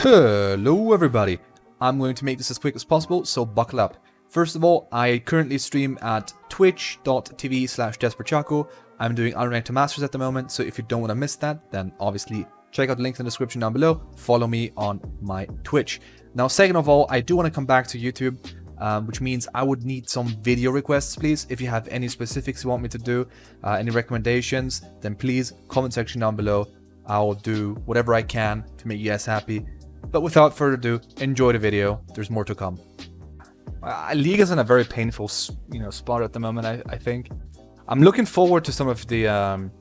Hello everybody, I'm going to make this as quick as possible, so buckle up. First of all, I currently stream at twitch.tv/DesperateShaco. I'm doing Unranked to Masters at the moment, so if you don't want to miss that, then obviously check out the link in the description down below. Follow me on my Twitch. Now, second of all, I do want to come back to YouTube, which means I would need some video requests, please. If you have any specifics you want me to do, any recommendations, then please comment section down below. I'll do whatever I can to make you guys happy. But without further ado, enjoy the video. There's more to come. League is in a very painful, spot at the moment. I think I'm looking forward to some of the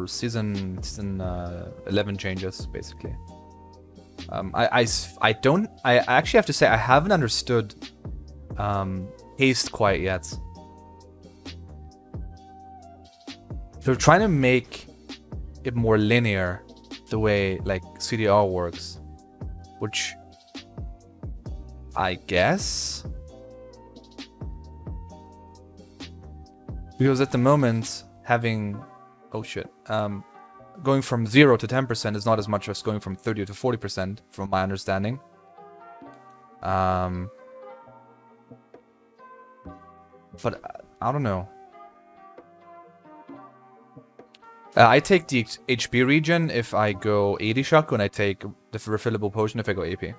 season 11 changes, basically. I actually have to say I haven't understood haste quite yet. They're trying to make it more linear, the way like CDR works, which I guess, because at the moment having going from 0 to 10% is not as much as going from 30 to 40%, from my understanding. But I don't know. I take the HP regen if I go 80 Shaco, and I take the refillable potion if I go AP.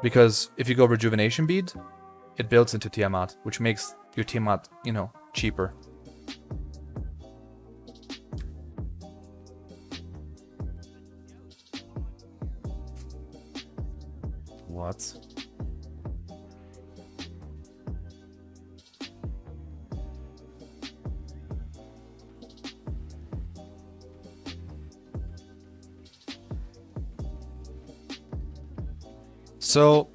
Because if you go rejuvenation bead, it builds into Tiamat, which makes your Tiamat, cheaper. What? So,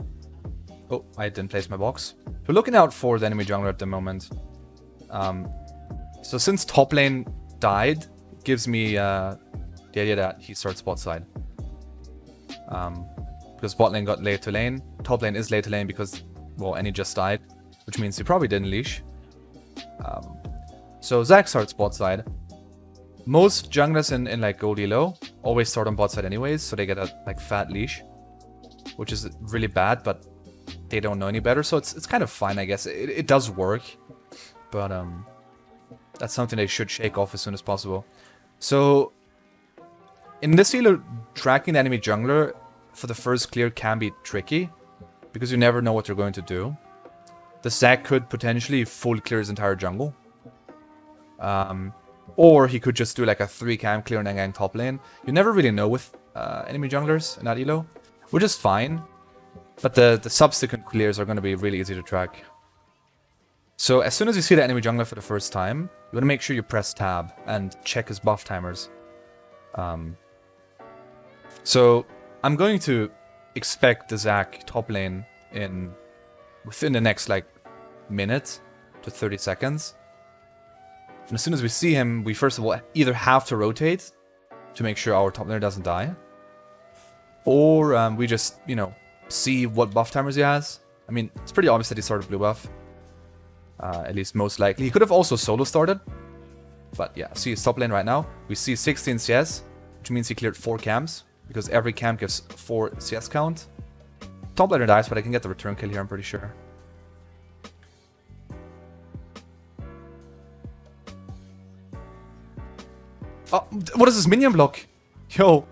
I didn't place my box. We're looking out for the enemy jungler at the moment. So since top lane died, it gives me the idea that he starts bot side. Because bot lane got late to lane, top lane is late to lane because, well, Annie just died, which means he probably didn't leash. So Zac starts bot side. Most junglers in like gold elo always start on bot side anyways, so they get a like fat leash, which is really bad, but they don't know any better, so it's kind of fine, I guess. It does work, but that's something they should shake off as soon as possible. So in this elo, tracking the enemy jungler for the first clear can be tricky, because you never know what they're going to do. The Zac could potentially full clear his entire jungle, or he could just do like a 3 cam clear and then gang top lane. You never really know with enemy junglers in that elo, which is fine, but the subsequent clears are going to be really easy to track. So as soon as you see the enemy jungler for the first time, you want to make sure you press tab and check his buff timers. So I'm going to expect the Zac top lane within the next like minute to 30 seconds. And as soon as we see him, we first of all either have to rotate to make sure our top laner doesn't die, or we just, see what buff timers he has. I mean, it's pretty obvious that he started blue buff. At least most likely. He could have also solo started. But yeah, see his top lane right now. We see 16 CS, which means he cleared 4 cams, because every cam gives 4 CS count. Top laner dies, but I can get the return kill here, I'm pretty sure. Oh, what is this minion block? Yo.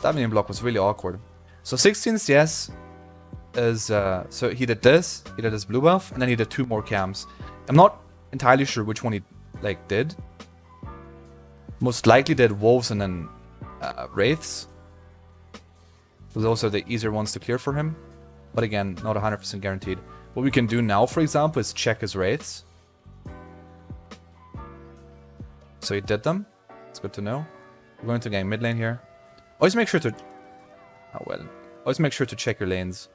That minion block was really awkward. So 16 CS is, so he did this, he did his blue buff, and then he did 2 more cams. I'm not entirely sure which one he did. Most likely did wolves and then wraiths. Those are the easier ones to clear for him. But again, not 100% guaranteed. What we can do now, for example, is check his wraiths. So he did them. It's good to know. We're going to gang mid lane here. Always make sure to... Always make sure to check your lanes.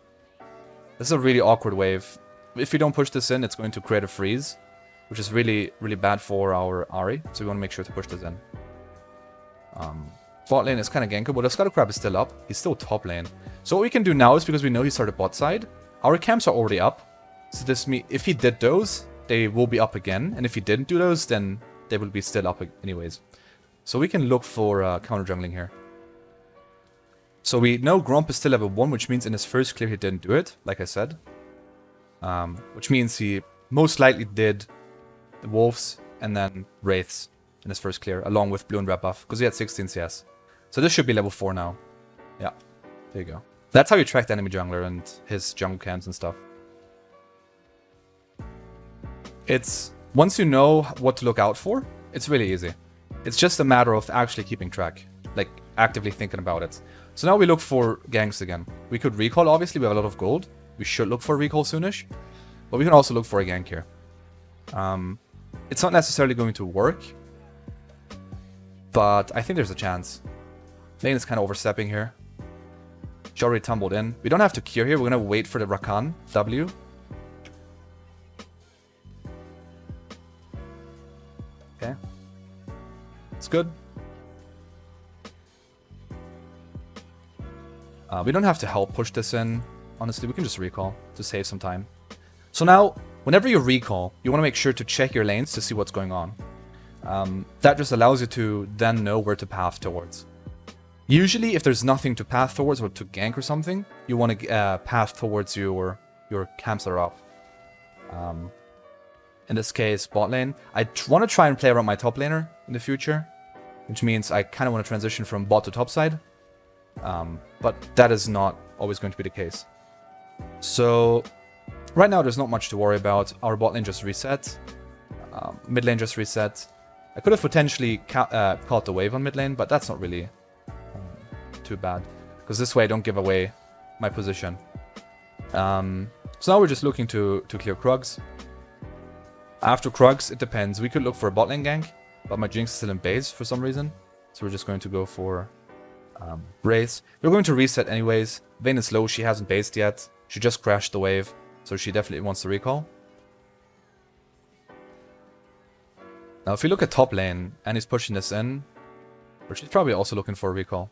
This is a really awkward wave. If you don't push this in, it's going to create a freeze, which is really, really bad for our Ahri. So we want to make sure to push this in. Bot lane is kind of gankable, but the Scuttle Crab is still up. He's still top lane. So what we can do now is, because we know he started bot side, our camps are already up. So this means if he did those, they will be up again. And if he didn't do those, then they will be still up anyways. So we can look for counter jungling here. So we know Gromp is still level 1, which means in his first clear he didn't do it, like I said. Which means he most likely did the Wolves and then Wraiths in his first clear, along with blue and red buff, because he had 16 CS. So this should be level 4 now. Yeah, there you go. That's how you track the enemy jungler and his jungle camps and stuff. It's, once you know what to look out for, it's really easy. It's just a matter of actually keeping track, like actively thinking about it. So now we look for ganks again. We could recall, obviously, we have a lot of gold. We should look for a recall soonish, but we can also look for a gank here. It's not necessarily going to work, but I think there's a chance. Lane is kind of overstepping here. She already tumbled in. We don't have to cure here. We're going to wait for the Rakan W. Okay. It's good. We don't have to help push this in. Honestly, we can just recall to save some time. So now, whenever you recall, you want to make sure to check your lanes to see what's going on. That just allows you to then know where to path towards. Usually, if there's nothing to path towards or to gank or something, you want to path towards your camps that are up. In this case, bot lane. I want to try and play around my top laner in the future, which means I kind of want to transition from bot to top side. But that is not always going to be the case. So, right now there's not much to worry about. Our bot lane just reset. Mid lane just reset. I could have potentially caught the wave on mid lane, but that's not really too bad. Because this way I don't give away my position. So now we're just looking to clear Krugs. After Krugs, it depends. We could look for a bot lane gank, but my Jinx is still in base for some reason. So we're just going to go for Wraiths. We're going to reset anyways. Vayne is low, she hasn't based yet. She just crashed the wave, so she definitely wants to recall. Now if we look at top lane, and he's pushing this in, but she's probably also looking for a recall.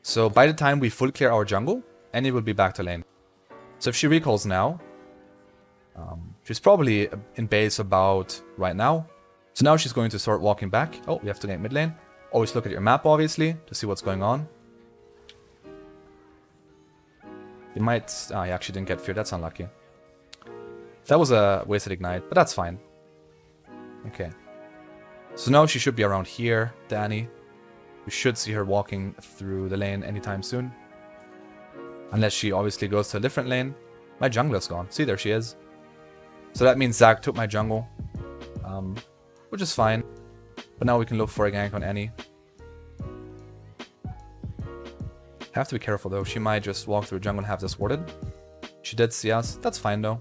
So by the time we full clear our jungle, Annie will be back to lane. So if she recalls now, she's probably in base about right now. So now she's going to start walking back. Oh, we have to gank mid lane. Always look at your map, obviously, to see what's going on. You might... Ah, you actually didn't get fear. That's unlucky. That was a wasted ignite, but that's fine. Okay. So now she should be around here, Danny. We should see her walking through the lane anytime soon. Unless she obviously goes to a different lane. My jungler's gone. See, there she is. So that means Zac took my jungle. Which is fine. But now we can look for a gank on Annie. Have to be careful though. She might just walk through jungle and have this warded. She did see us. That's fine though.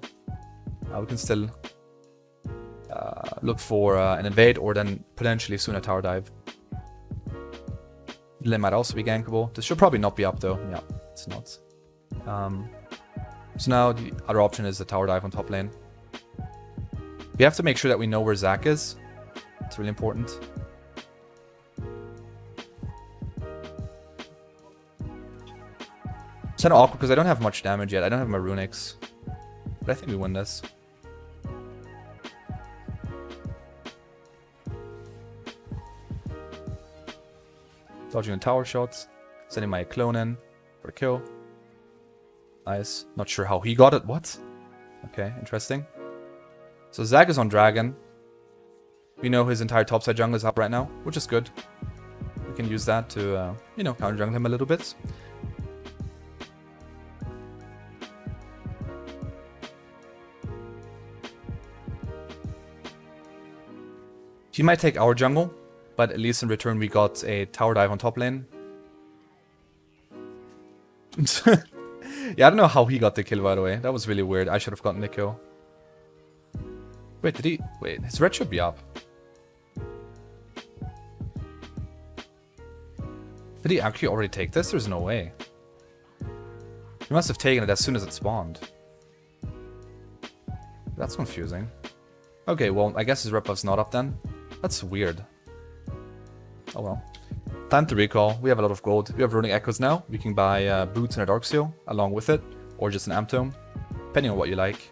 We can still look for an invade or then potentially soon a tower dive. Lane might also be gankable. This should probably not be up though. Yeah, it's not. So now the other option is the tower dive on top lane. We have to make sure that we know where Zac is. It's really important. It's kind of awkward because I don't have much damage yet. I don't have my runics. But I think we win this. Dodging the tower shots. Sending my clone in for a kill. Nice. Not sure how he got it. What? Okay, interesting. So Zac is on Dragon. We know his entire topside jungle is up right now, which is good. We can use that to, you know, counter jungle him a little bit. He might take our jungle, but at least in return we got a tower dive on top lane. Yeah, I don't know how he got the kill, by the way. That was really weird. I should have gotten the kill. Wait, did he... Wait, his red should be up. Did he actually already take this? There's no way. He must have taken it as soon as it spawned. That's confusing. Okay, well, I guess his red buff's not up then. That's weird. Oh well. Time to recall. We have a lot of gold. We have Runic Echoes now. We can buy boots and a Dark Seal along with it. Or just an Amp Tome. Depending on what you like.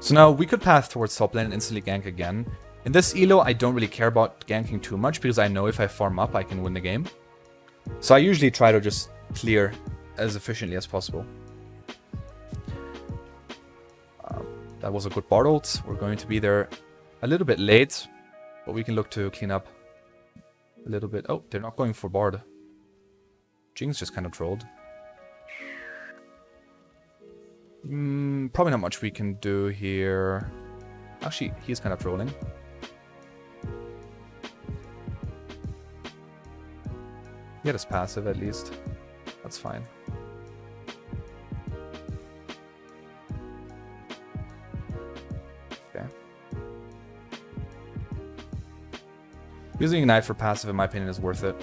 So now we could path towards top lane and instantly gank again. In this elo, I don't really care about ganking too much because I know if I farm up, I can win the game. So I usually try to just clear as efficiently as possible. That was a good bard ult. We're going to be there a little bit late, but we can look to clean up a little bit. Oh, they're not going for bard. Jing's just kind of trolled. Probably not much we can do here. Actually, he's kind of trolling. He had his passive at least. That's fine. Okay. Using Ignite for passive, in my opinion, is worth it.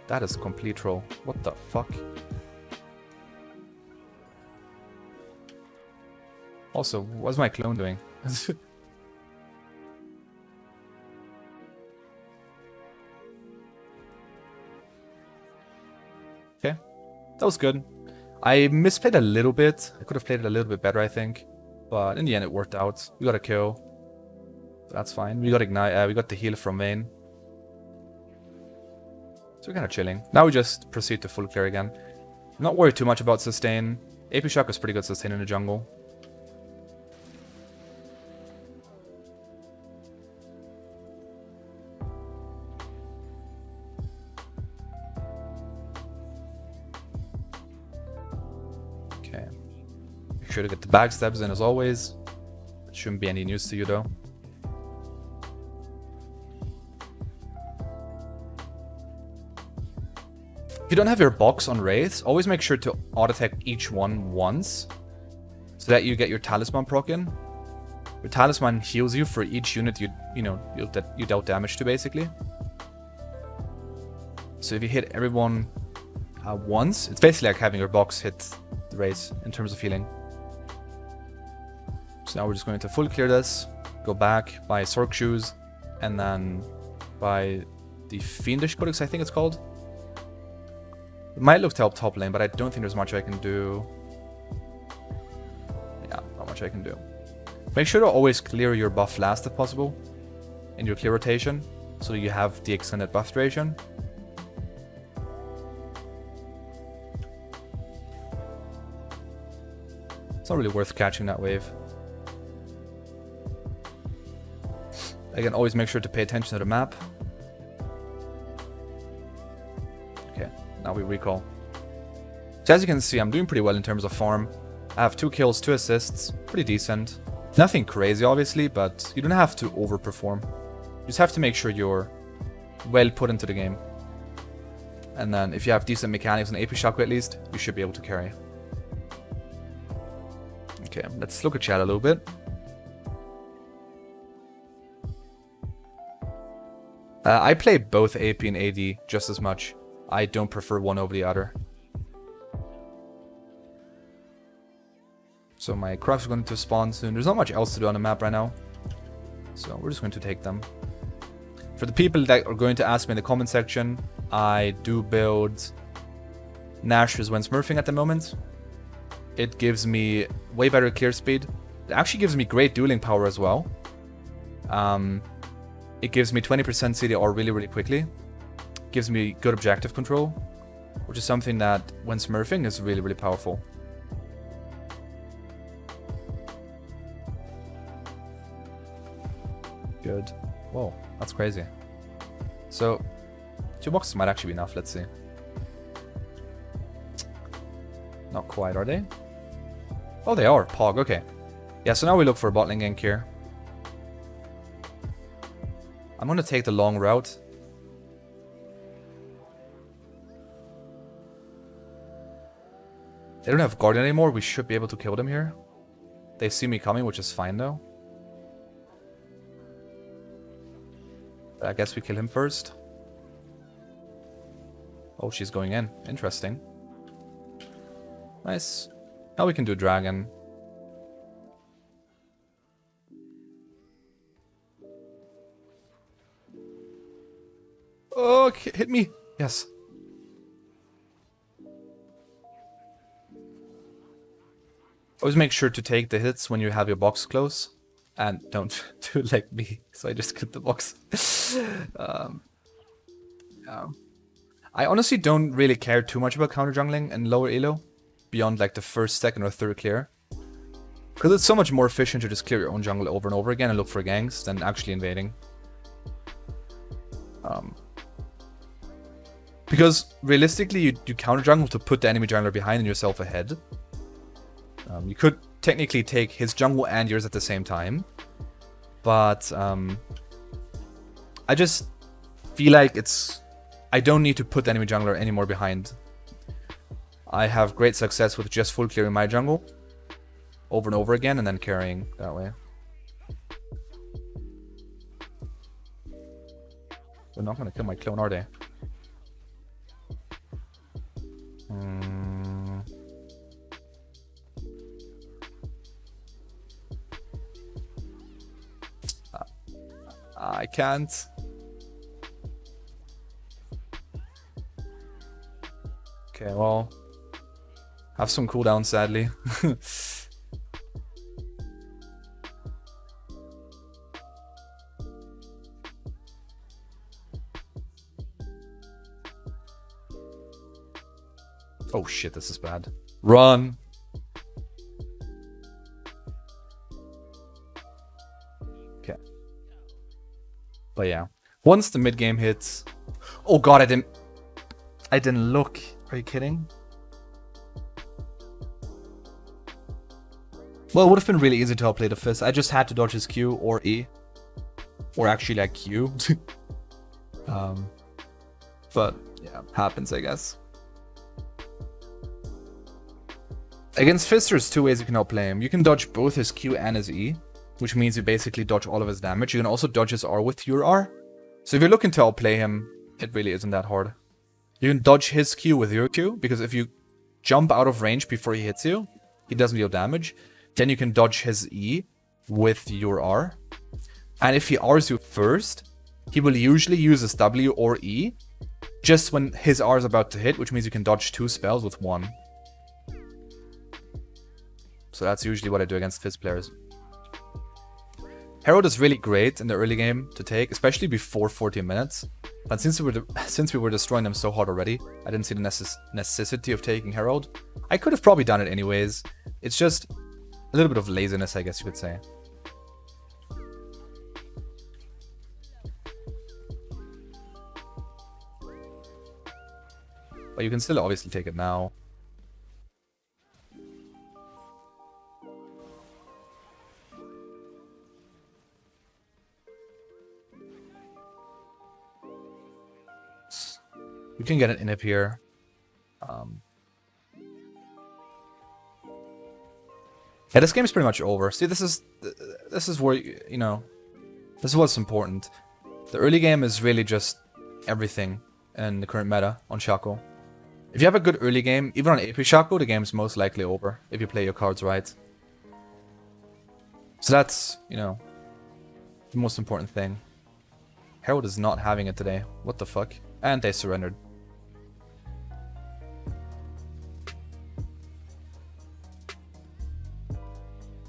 That is complete troll. What the fuck? Also, what's my clone doing? Okay, that was good. I misplayed a little bit. I could have played it a little bit better, I think. But in the end, it worked out. We got a kill. That's fine. We got Ignite. We got the heal from main. So we're kind of chilling. Now we just proceed to full clear again. Not worried too much about sustain. AP Shaco is pretty good sustain in the jungle. Okay. Make sure to get the backstabs in as always. It shouldn't be any news to you though. If you don't have your box on Wraiths, always make sure to auto-attack each one once, so that you get your Talisman proc in. Your Talisman heals you for each unit you dealt damage to, basically. So if you hit everyone once, it's basically like having your box hit the Wraiths in terms of healing. So now we're just going to full clear this, go back, buy Sork Shoes, and then buy the Fiendish Codex, I think it's called. It might look to help top lane, but I don't think there's much I can do. Yeah, not much I can do. Make sure to always clear your buff last if possible in your clear rotation, so that you have the extended buff duration. It's not really worth catching that wave. Again, always make sure to pay attention to the map. Okay, now we recall. So as you can see, I'm doing pretty well in terms of farm. I have 2 kills, 2 assists, pretty decent. Nothing crazy, obviously, but you don't have to overperform. You just have to make sure you're well put into the game. And then if you have decent mechanics on AP Shaco at least, you should be able to carry. Okay, let's look at chat a little bit. I play both AP and AD just as much. I don't prefer one over the other. So my crafts are going to spawn soon. There's not much else to do on the map right now. So we're just going to take them. For the people that are going to ask me in the comment section, I do build Nash's when smurfing at the moment. It gives me way better clear speed. It actually gives me great dueling power as well. It gives me 20% CDR really, really quickly. It gives me good objective control, which is something that when smurfing is really, really powerful. Good. Whoa, that's crazy. So, 2 boxes might actually be enough, let's see. Not quite, are they? Oh, they are. Pog, okay. Yeah, so now we look for a bot lane gank here. I'm gonna take the long route. They don't have Guardian anymore. We should be able to kill them here. They see me coming, which is fine though. I guess we kill him first. Oh, she's going in. Interesting. Nice. Now we can do dragon. Oh, hit me. Yes. Always make sure to take the hits when you have your box close. And don't do it like me, so I just cut the box. Yeah. I honestly don't really care too much about counter jungling and lower elo beyond like the first, second, or third clear. Because it's so much more efficient to just clear your own jungle over and over again and look for ganks than actually invading. Because realistically, you counter jungle to put the enemy jungler behind and yourself ahead. You could technically take his jungle and yours at the same time. But I just feel like I don't need to put the enemy jungler any more behind. I have great success with just full clearing my jungle over and over again and then carrying that way. They're not going to kill my clone, are they? I can't. Okay, well, have some cooldown, sadly. Oh shit, this is bad. Run! Okay. But yeah, once the mid game hits... Oh god, I didn't look. Are you kidding? Well, it would have been really easy to outplay the Fizz. I just had to dodge his Q or E. Or actually like Q. But yeah, happens, I guess. Against Fizz, there's two ways you can outplay him. You can dodge both his Q and his E, which means you basically dodge all of his damage. You can also dodge his R with your R. So if you're looking to outplay him, it really isn't that hard. You can dodge his Q with your Q, because if you jump out of range before he hits you, he doesn't deal damage. Then you can dodge his E with your R. And if he Rs you first, he will usually use his W or E just when his R is about to hit, which means you can dodge 2 spells with 1. So that's usually what I do against Fizz players. Herald is really great in the early game to take, especially before 14 minutes. But since we were destroying them so hard already, I didn't see the necessity of taking Herald. I could have probably done it anyways. It's just a little bit of laziness, I guess you could say. But you can still obviously take it now. We can get an inhib here. Yeah, this game is pretty much over. See, this is where, you know, this is what's important. The early game is really just everything in the current meta on Shaco. If you have a good early game, even on AP Shaco, the game's most likely over if you play your cards right. So that's, you know, the most important thing. Herald is not having it today. What the fuck? And they surrendered.